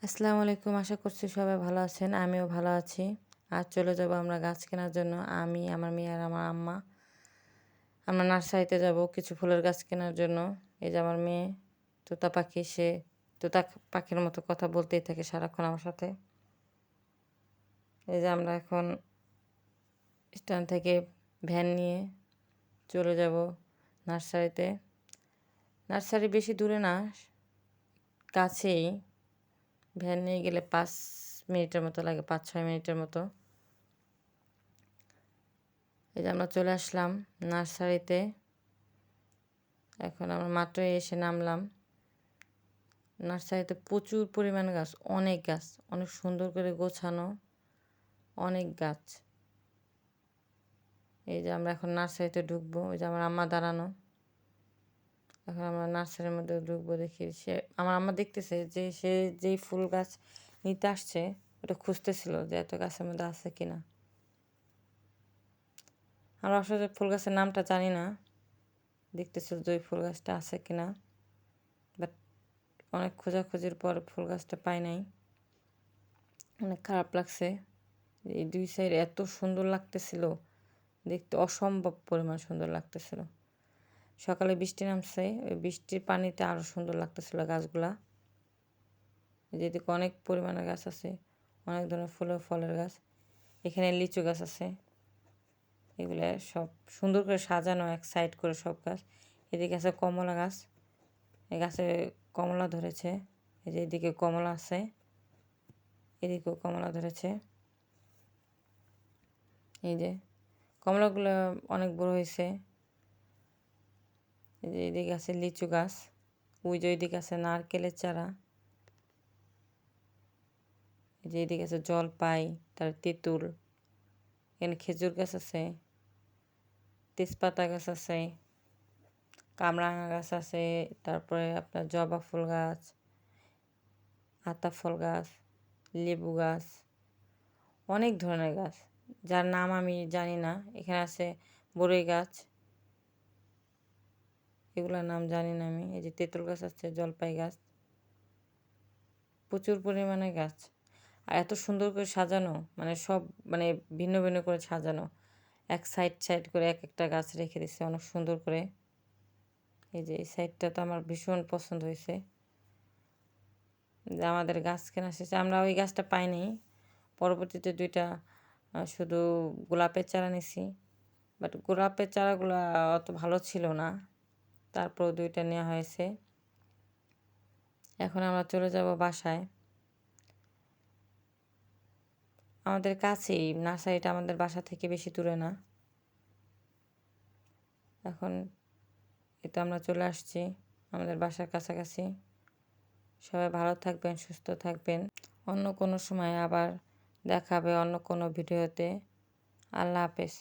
আসসালামু আলাইকুম। আশা করছি সবাই ভালো আছেন। আমিও ভালো আছি। আজ চলে যাব আমরা গাছ কেনার জন্য। আমি, আমার মেয়ে আর আমার আম্মা। আমরা নার্সারিতে যাব কিছু ফুলের গাছ কেনার জন্য। এই যে আমার মেয়ে তোতা পাখি, সে তোতা পাখির মতো কথা বলতেই থাকে সারাক্ষণ আমার সাথে। এই যে আমরা এখন স্ট্যান্ড থেকে ভ্যান নিয়ে চলে যাব নার্সারিতে। নার্সারি বেশি দূরে না, কাছেই। ভ্যান নিয়ে গেলে 5 মিনিটের মতো লাগে, 5-6 মিনিটের মতো। এই যে আমরা চলে আসলাম নার্সারিতে। এখন আমরা মাত্রই এসে নামলাম। নার্সারিতে প্রচুর পরিমাণ গাছ, অনেক গাছ, অনেক সুন্দর করে গোছানো, অনেক গাছ। এই যে আমরা এখন নার্সারিতে ঢুকবো। ওই যে আমার আম্মা দাঁড়ানো। এখন আমরা নার্সারির মধ্যে ঢুকবো। দেখি আমার আম্মা দেখতেছে যে সে যেই ফুল গাছ নিতে আসছে ওটা খুঁজতেছিল যে এত গাছের মধ্যে আছে কিনা। আমরা আসলে ফুল গাছের নামটা জানি না, দেখতেছিল যে ওই ফুল গাছটা আছে কিনা। বাট অনেক খোঁজাখুঁজির পর ফুল গাছটা পাই নাই। অনেক খারাপ লাগছে। এই দুই সাইড এত সুন্দর লাগতেছিল দেখতে, অসম্ভব পরিমাণ সুন্দর লাগতেছিল। সকালে বৃষ্টি নামছে, ওই বৃষ্টির পানিতে আরও সুন্দর লাগতেছিল গাছগুলা। যেদিকে অনেক পরিমাণের গাছ আছে, অনেক ধরনের ফলের গাছ। এখানে লিচু গাছ আছে, এগুলো সব সুন্দর করে সাজানো এক সাইড করে সব গাছ। এদিকে আছে কমলা গাছ, এই গাছে কমলা ধরেছে। এই যে এদিকে কমলা আছে, এদিকেও কমলা ধরেছে। এই যে কমলাগুলো অনেক বড় হয়েছে। এই যে এদিকে আছে লিচু গাছ, ওই যে ওইদিকে আছে নারকেলের চারা। এই যে এদিকে আছে জলপাই, তার তেঁতুল। এখানে খেজুর গাছ আছে, তেজপাতা গাছ আছে, কামরাঙা গাছ আছে, তারপরে আপনার জবা ফুল গাছ, আতা ফল গাছ, লেবু গাছ, অনেক ধরনের গাছ যার নাম আমি জানি না। এখানে আছে বড়ই গাছ, এগুলোর নাম জানি না আমি। এই যে তেঁতুল গাছ আছে, জলপাই গাছ, প্রচুর পরিমাণে গাছ। আর এত সুন্দর করে সাজানো, মানে সব মানে ভিন্ন ভিন্ন করে সাজানো, এক সাইড সাইড করে এক একটা গাছ রেখে দিচ্ছে অনেক সুন্দর করে। এই যে এই সাইডটা তো আমার ভীষণ পছন্দ হয়েছে। যে আমাদের গাছ কেনা শেষে আমরা ওই গাছটা পাইনি, পরবর্তীতে দুইটা শুধু গোলাপের চারা নিছি। বাট গোলাপের চারাগুলো অত ভালো ছিল না, তারপর দুইটা নেওয়া হয়েছে। এখন আমরা চলে যাব বাসায়। আমাদের কাছেই নার্সারিটা, আমাদের বাসা থেকে বেশি দূরে না। এখন তো আমরা চলে আসছি আমাদের বাসার কাছাকাছি। সবাই ভালো থাকবেন, সুস্থ থাকবেন। অন্য কোনো সময় আবার দেখা হবে অন্য কোনো ভিডিওতে। আল্লাহ হাফেজ।